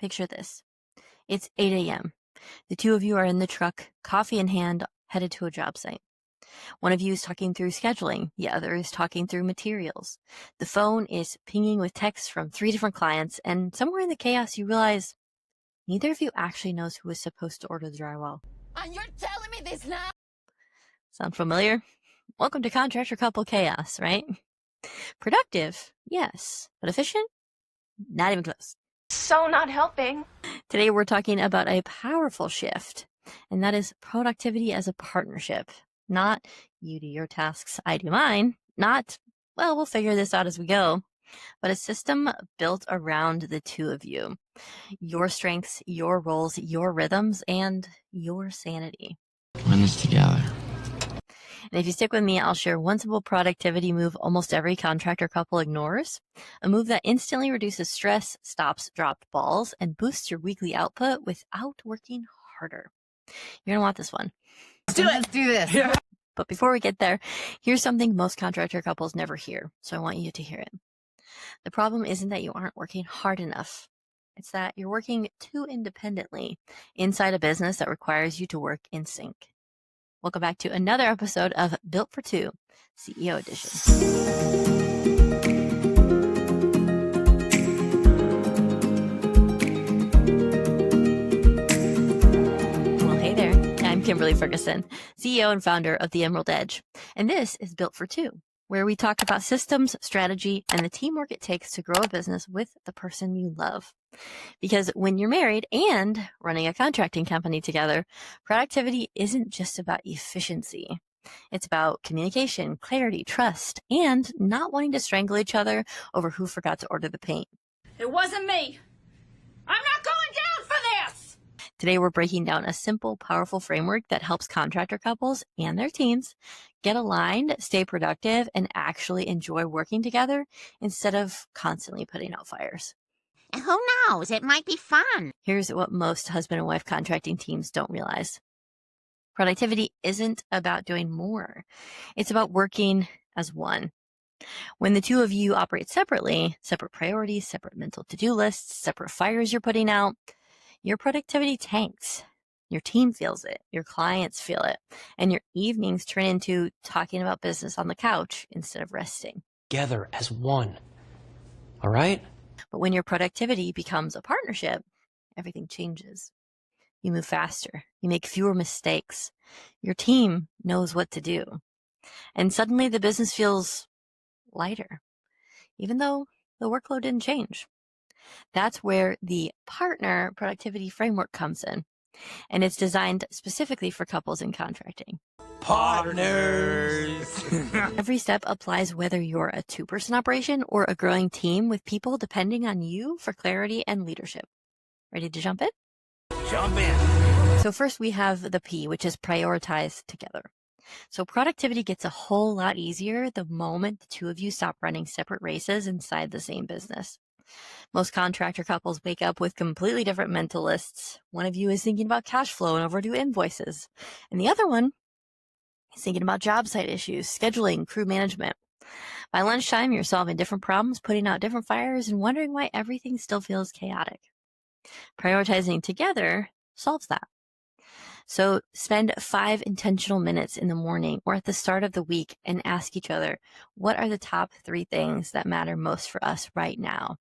Picture this. It's 8 a.m. The two of you are in the truck, coffee in hand, headed to a job site. One of you is talking through scheduling. The other is talking through materials. The phone is pinging with texts from 3 different clients, and somewhere in the chaos you realize neither of you actually knows who is supposed to order the drywall. And you're telling me this now? Sound familiar? Welcome to Contractor Couple Chaos, right? Productive, yes. But efficient? Not even close. So not helping. Today we're talking about a powerful shift, and that is productivity as a partnership. Not you do your tasks, I do mine. Not, well, we'll figure this out as we go. But a system built around the two of you. Your strengths, your roles, your rhythms, and your sanity. Win this together. And if you stick with me, I'll share one simple productivity move almost every contractor couple ignores. A move that instantly reduces stress, stops dropped balls, and boosts your weekly output without working harder. You're going to want this one. Let's do this. Yeah. But before we get there, here's something most contractor couples never hear, so I want you to hear it. The problem isn't that you aren't working hard enough. It's that you're working too independently inside a business that requires you to work in sync. Welcome back to another episode of Built for Two, CEO Edition. Well, hey there. I'm Kimberly Ferguson, CEO and founder of The Emerald Edge, and this is Built for Two, where we talk about systems, strategy, and the teamwork it takes to grow a business with the person you love. Because when you're married and running a contracting company together, productivity isn't just about efficiency. It's about communication, clarity, trust, and not wanting to strangle each other over who forgot to order the paint. It wasn't me. I'm not going down for this. Today, we're breaking down a simple, powerful framework that helps contractor couples and their teams get aligned, stay productive, and actually enjoy working together instead of constantly putting out fires. Who knows? It might be fun. Here's what most husband and wife contracting teams don't realize. Productivity isn't about doing more. It's about working as one. When the two of you operate separately, separate priorities, separate mental to-do lists, separate fires you're putting out, your productivity tanks. Your team feels it, your clients feel it, and your evenings turn into talking about business on the couch instead of resting. Together as one. All right? But when your productivity becomes a partnership, everything changes. You move faster. You make fewer mistakes. Your team knows what to do. And suddenly the business feels lighter, even though the workload didn't change. That's where the partner productivity framework comes in. And it's designed specifically for couples in contracting. Partners! Every step applies whether you're a two-person operation or a growing team with people depending on you for clarity and leadership. Ready to jump in? Jump in! So first we have the P, which is prioritize together. So productivity gets a whole lot easier the moment the two of you stop running separate races inside the same business. Most contractor couples wake up with completely different mental lists. One of you is thinking about cash flow and overdue invoices, and the other one is thinking about job site issues, scheduling, crew management. By lunchtime, you're solving different problems, putting out different fires, and wondering why everything still feels chaotic. Prioritizing together solves that. So spend 5 intentional minutes in the morning or at the start of the week and ask each other, what are the top 3 things that matter most for us right now?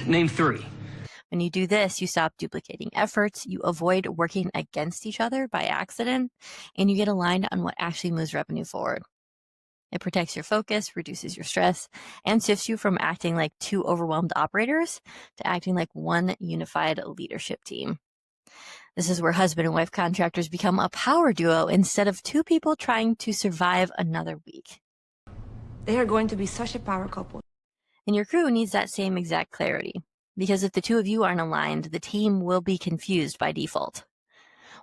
Name 3. When you do this, you stop duplicating efforts, you avoid working against each other by accident, and you get aligned on what actually moves revenue forward. It protects your focus, reduces your stress, and shifts you from acting like 2 overwhelmed operators to acting like one unified leadership team. This is where husband and wife contractors become a power duo instead of 2 people trying to survive another week. They are going to be such a power couple. And your crew needs that same exact clarity, because if the 2 of you aren't aligned, the team will be confused by default.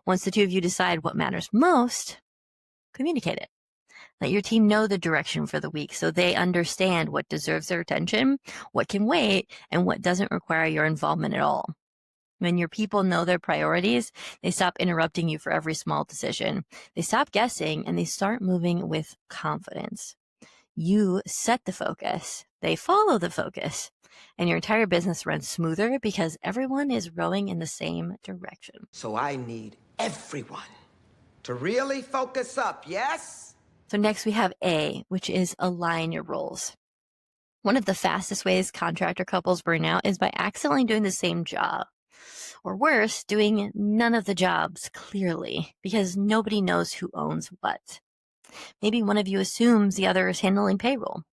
Once the 2 of you decide what matters most, communicate it. Let your team know the direction for the week so they understand what deserves their attention, what can wait, and what doesn't require your involvement at all. When your people know their priorities, they stop interrupting you for every small decision. They stop guessing and they start moving with confidence. You set the focus. They follow the focus. And your entire business runs smoother because everyone is rowing in the same direction. So I need everyone to really focus up, yes? So next we have A, which is align your roles. One of the fastest ways contractor couples burn out is by accidentally doing the same job. Or worse, doing none of the jobs clearly because nobody knows who owns what. Maybe one of you assumes the other is handling payroll.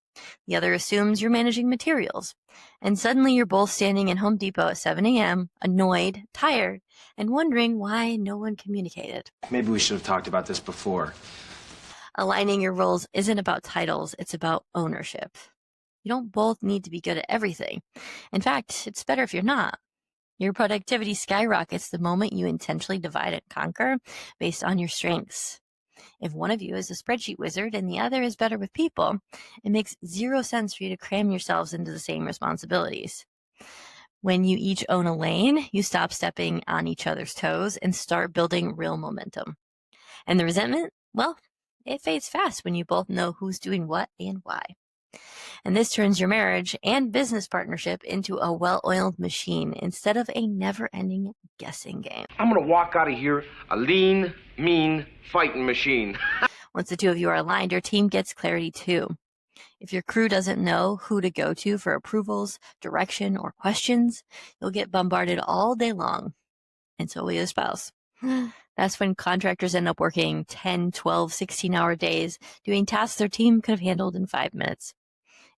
The other assumes you're managing materials. And suddenly you're both standing in Home Depot at 7 a.m., annoyed, tired, and wondering why no one communicated. Maybe we should have talked about this before. Aligning your roles isn't about titles, it's about ownership. You don't both need to be good at everything. In fact, it's better if you're not. Your productivity skyrockets the moment you intentionally divide and conquer based on your strengths. If one of you is a spreadsheet wizard and the other is better with people, it makes zero sense for you to cram yourselves into the same responsibilities. When you each own a lane, you stop stepping on each other's toes and start building real momentum. And the resentment, well, it fades fast when you both know who's doing what and why. And this turns your marriage and business partnership into a well-oiled machine instead of a never-ending guessing game. I'm gonna walk out of here a lean, mean, fighting machine. Once the two of you are aligned, your team gets clarity too. If your crew doesn't know who to go to for approvals, direction, or questions, you'll get bombarded all day long. And so will your spouse. That's when contractors end up working 10, 12, 16-hour days doing tasks their team could have handled in 5 minutes.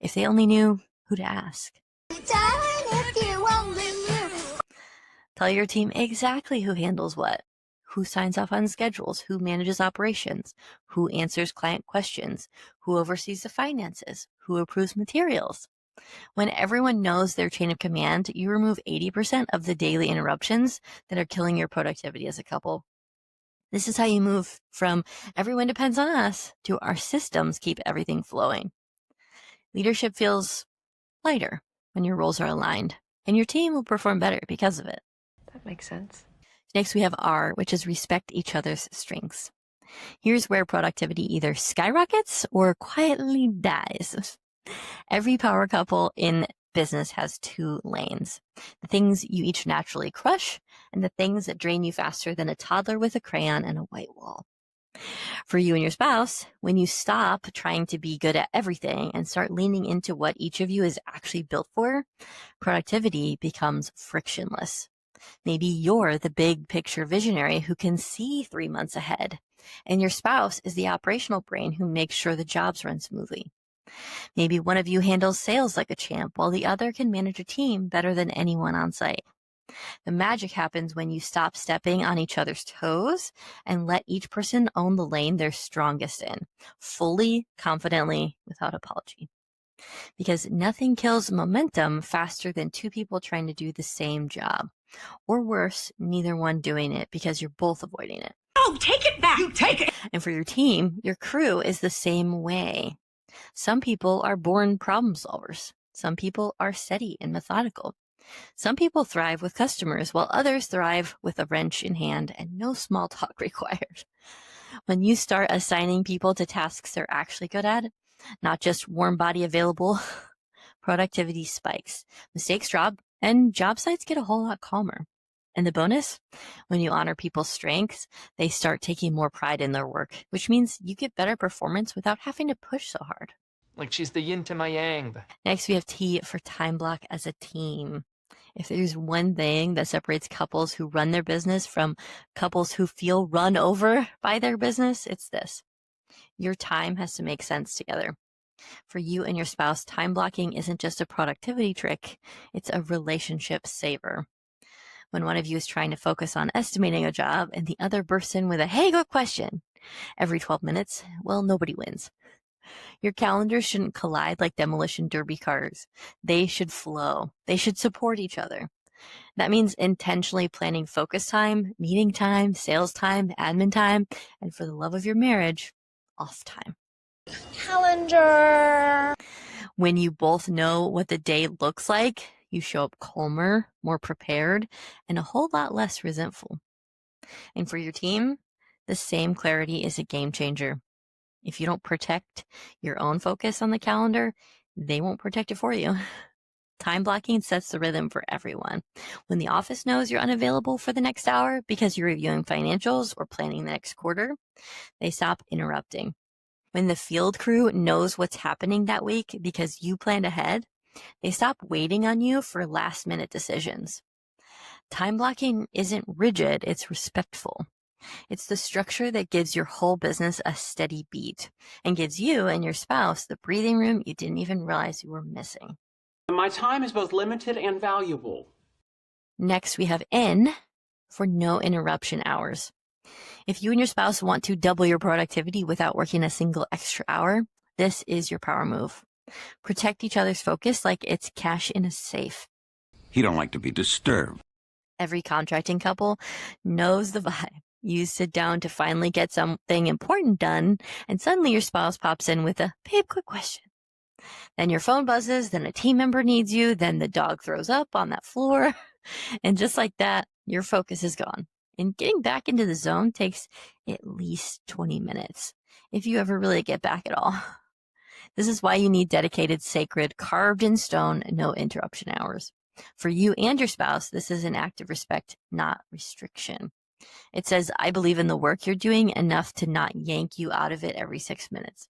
If they only knew who to ask. Tell your team exactly who handles what, who signs off on schedules, who manages operations, who answers client questions, who oversees the finances, who approves materials. When everyone knows their chain of command, you remove 80% of the daily interruptions that are killing your productivity as a couple. This is how you move from everyone depends on us to our systems keep everything flowing. Leadership feels lighter when your roles are aligned, and your team will perform better because of it. That makes sense. Next, we have R, which is respect each other's strengths. Here's where productivity either skyrockets or quietly dies. Every power couple in business has 2 lanes. The things you each naturally crush and the things that drain you faster than a toddler with a crayon and a white wall. For you and your spouse, when you stop trying to be good at everything and start leaning into what each of you is actually built for, productivity becomes frictionless. Maybe you're the big picture visionary who can see 3 months ahead, and your spouse is the operational brain who makes sure the jobs run smoothly. Maybe one of you handles sales like a champ while the other can manage a team better than anyone on site. The magic happens when you stop stepping on each other's toes and let each person own the lane they're strongest in, fully, confidently, without apology. Because nothing kills momentum faster than 2 people trying to do the same job. Or worse, neither one doing it because you're both avoiding it. Oh, take it back! You take it! And for your team, your crew is the same way. Some people are born problem solvers. Some people are steady and methodical. Some people thrive with customers, while others thrive with a wrench in hand and no small talk required. When you start assigning people to tasks they're actually good at, not just warm body available, productivity spikes, mistakes drop, and job sites get a whole lot calmer. And the bonus? When you honor people's strengths, they start taking more pride in their work, which means you get better performance without having to push so hard. Like she's the yin to my yang. Next, we have T for time block as a team. If there's one thing that separates couples who run their business from couples who feel run over by their business, it's this. Your time has to make sense together. For you and your spouse, time blocking isn't just a productivity trick, it's a relationship saver. When one of you is trying to focus on estimating a job and the other bursts in with a, hey, good question, every 12 minutes, well, nobody wins. Your calendars shouldn't collide like demolition derby cars. They should flow. They should support each other. That means intentionally planning focus time, meeting time, sales time, admin time, and for the love of your marriage, off time. Calendar. When you both know what the day looks like, you show up calmer, more prepared, and a whole lot less resentful. And for your team, the same clarity is a game changer. If you don't protect your own focus on the calendar, they won't protect it for you. Time blocking sets the rhythm for everyone. When the office knows you're unavailable for the next hour because you're reviewing financials or planning the next quarter, they stop interrupting. When the field crew knows what's happening that week because you planned ahead, they stop waiting on you for last-minute decisions. Time blocking isn't rigid, it's respectful. It's the structure that gives your whole business a steady beat and gives you and your spouse the breathing room you didn't even realize you were missing. My time is both limited and valuable. Next, we have N for no interruption hours. If you and your spouse want to double your productivity without working a single extra hour, this is your power move. Protect each other's focus like it's cash in a safe. He don't like to be disturbed. Every contracting couple knows the vibe. You sit down to finally get something important done, and suddenly your spouse pops in with a, babe, quick question. Then your phone buzzes, then a team member needs you, then the dog throws up on that floor. And just like that, your focus is gone. And getting back into the zone takes at least 20 minutes, if you ever really get back at all. This is why you need dedicated, sacred, carved in stone, no interruption hours. For you and your spouse, this is an act of respect, not restriction. It says, I believe in the work you're doing enough to not yank you out of it every 6 minutes.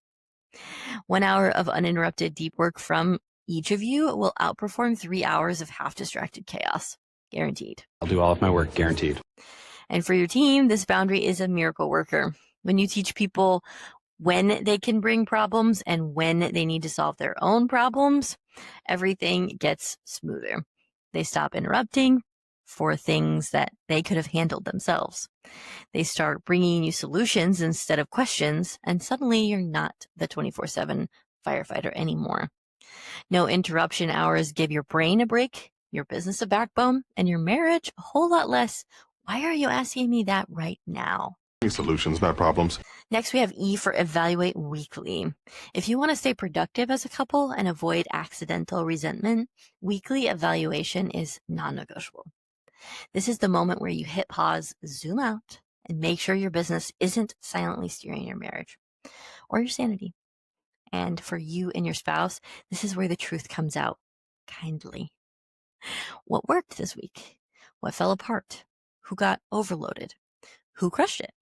1 hour of uninterrupted deep work from each of you will outperform 3 hours of half-distracted chaos. Guaranteed. I'll do all of my work, guaranteed. And for your team, this boundary is a miracle worker. When you teach people when they can bring problems and when they need to solve their own problems, everything gets smoother. They stop interrupting for things that they could have handled themselves. They start bringing you solutions instead of questions, and suddenly you're not the 24/7 firefighter anymore. No interruption hours give your brain a break, your business a backbone, and your marriage a whole lot less. Why are you asking me that right now? Solutions, not problems. Next, we have E for evaluate weekly. If you want to stay productive as a couple and avoid accidental resentment, weekly evaluation is non-negotiable. This is the moment where you hit pause, zoom out, and make sure your business isn't silently steering your marriage or your sanity. And for you and your spouse, this is where the truth comes out kindly. What worked this week? What fell apart? Who got overloaded? Who crushed it?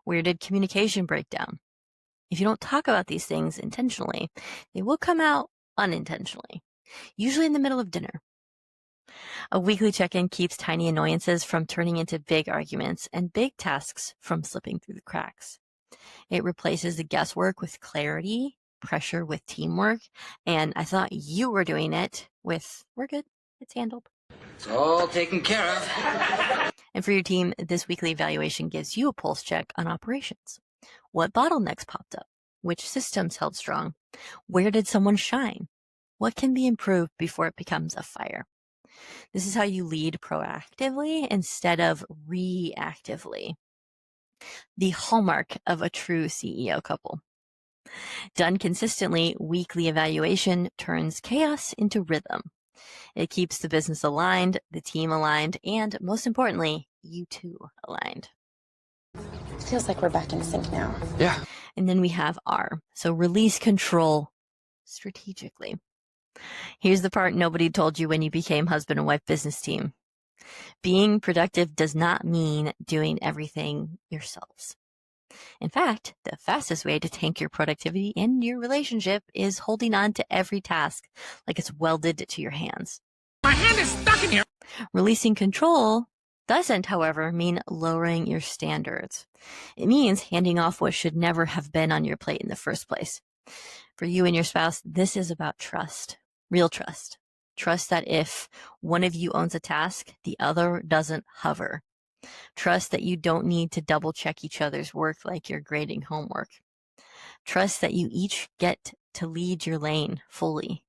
Where did communication break down? If you don't talk about these things intentionally, they will come out unintentionally, usually in the middle of dinner. A weekly check-in keeps tiny annoyances from turning into big arguments and big tasks from slipping through the cracks. It replaces the guesswork with clarity, pressure with teamwork, and I thought you were doing it with, we're good, it's handled. It's all taken care of. And for your team, this weekly evaluation gives you a pulse check on operations. What bottlenecks popped up? Which systems held strong? Where did someone shine? What can be improved before it becomes a fire? This is how you lead proactively instead of reactively. The hallmark of a true CEO couple. Done consistently, weekly evaluation turns chaos into rhythm. It keeps the business aligned, the team aligned, and most importantly, you two aligned. It feels like we're back in sync now. Yeah. And then we have R. So release control strategically. Here's the part nobody told you when you became husband and wife business team. Being productive does not mean doing everything yourselves. In fact, the fastest way to tank your productivity in your relationship is holding on to every task like it's welded to your hands. My hand is stuck in here. Releasing control doesn't, however, mean lowering your standards. It means handing off what should never have been on your plate in the first place. For you and your spouse, this is about trust, real trust. Trust that if one of you owns a task, the other doesn't hover. Trust that you don't need to double check each other's work like you're grading homework. Trust that you each get to lead your lane fully.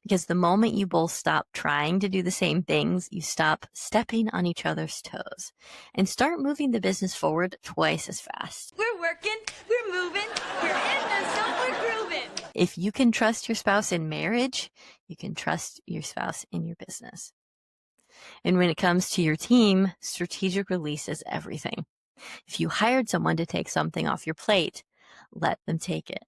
Because the moment you both stop trying to do the same things, you stop stepping on each other's toes and start moving the business forward twice as fast. We're working, we're moving, we're in the zone, we're grooving. If you can trust your spouse in marriage, you can trust your spouse in your business. And when it comes to your team, strategic release is everything. If you hired someone to take something off your plate, let them take it.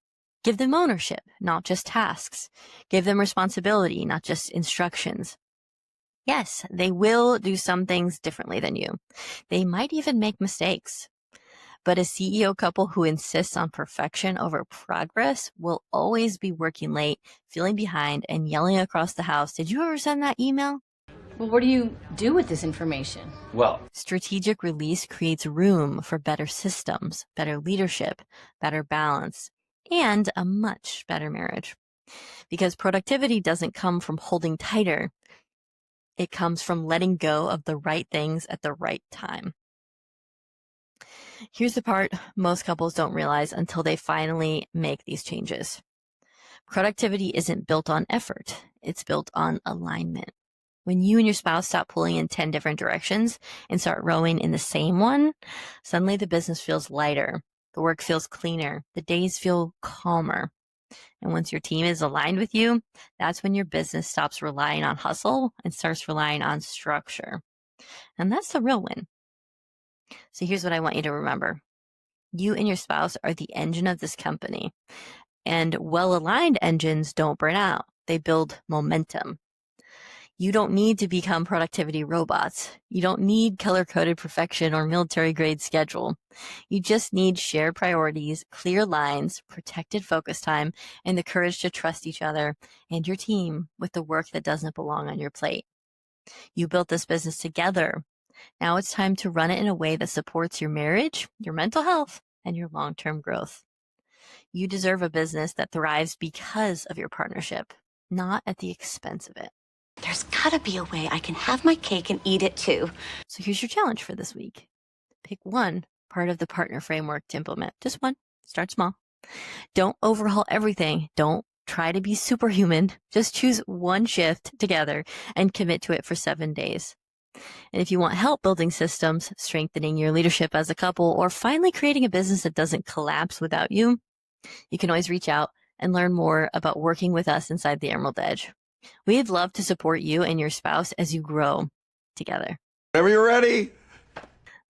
Give them ownership, not just tasks. Give them responsibility, not just instructions. Yes, they will do some things differently than you. They might even make mistakes. But a CEO couple who insists on perfection over progress will always be working late, feeling behind, and yelling across the house, "Did you ever send that email?" Well, what do you do with this information? Well, Strategic release creates room for better systems, better leadership, better balance, and a much better marriage. Because productivity doesn't come from holding tighter. It comes from letting go of the right things at the right time. Here's the part most couples don't realize until they finally make these changes. Productivity isn't built on effort. It's built on alignment. When you and your spouse stop pulling in 10 different directions and start rowing in the same one, suddenly the business feels lighter. The work feels cleaner. The days feel calmer. And once your team is aligned with you, that's when your business stops relying on hustle and starts relying on structure. And that's the real win. So here's what I want you to remember. You and your spouse are the engine of this company. And well-aligned engines don't burn out. They build momentum. You don't need to become productivity robots. You don't need color-coded perfection or military-grade schedule. You just need shared priorities, clear lines, protected focus time, and the courage to trust each other and your team with the work that doesn't belong on your plate. You built this business together. Now it's time to run it in a way that supports your marriage, your mental health, and your long-term growth. You deserve a business that thrives because of your partnership, not at the expense of it. There's gotta be a way I can have my cake and eat it too. So here's your challenge for this week. Pick one part of the partner framework to implement. Just one. Start small. Don't overhaul everything. Don't try to be superhuman. Just choose one shift together and commit to it for 7 days. And if you want help building systems, strengthening your leadership as a couple, or finally creating a business that doesn't collapse without you, you can always reach out and learn more about working with us inside the Emerald Edge. We'd love to support you and your spouse as you grow together. Whenever you're ready.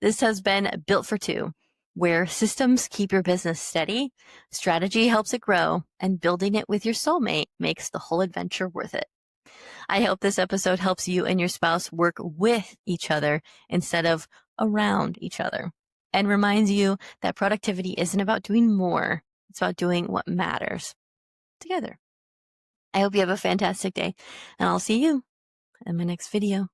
This has been Built for Two, where systems keep your business steady, strategy helps it grow, and building it with your soulmate makes the whole adventure worth it. I hope this episode helps you and your spouse work with each other instead of around each other, and reminds you that productivity isn't about doing more. It's about doing what matters together. I hope you have a fantastic day, and I'll see you in my next video.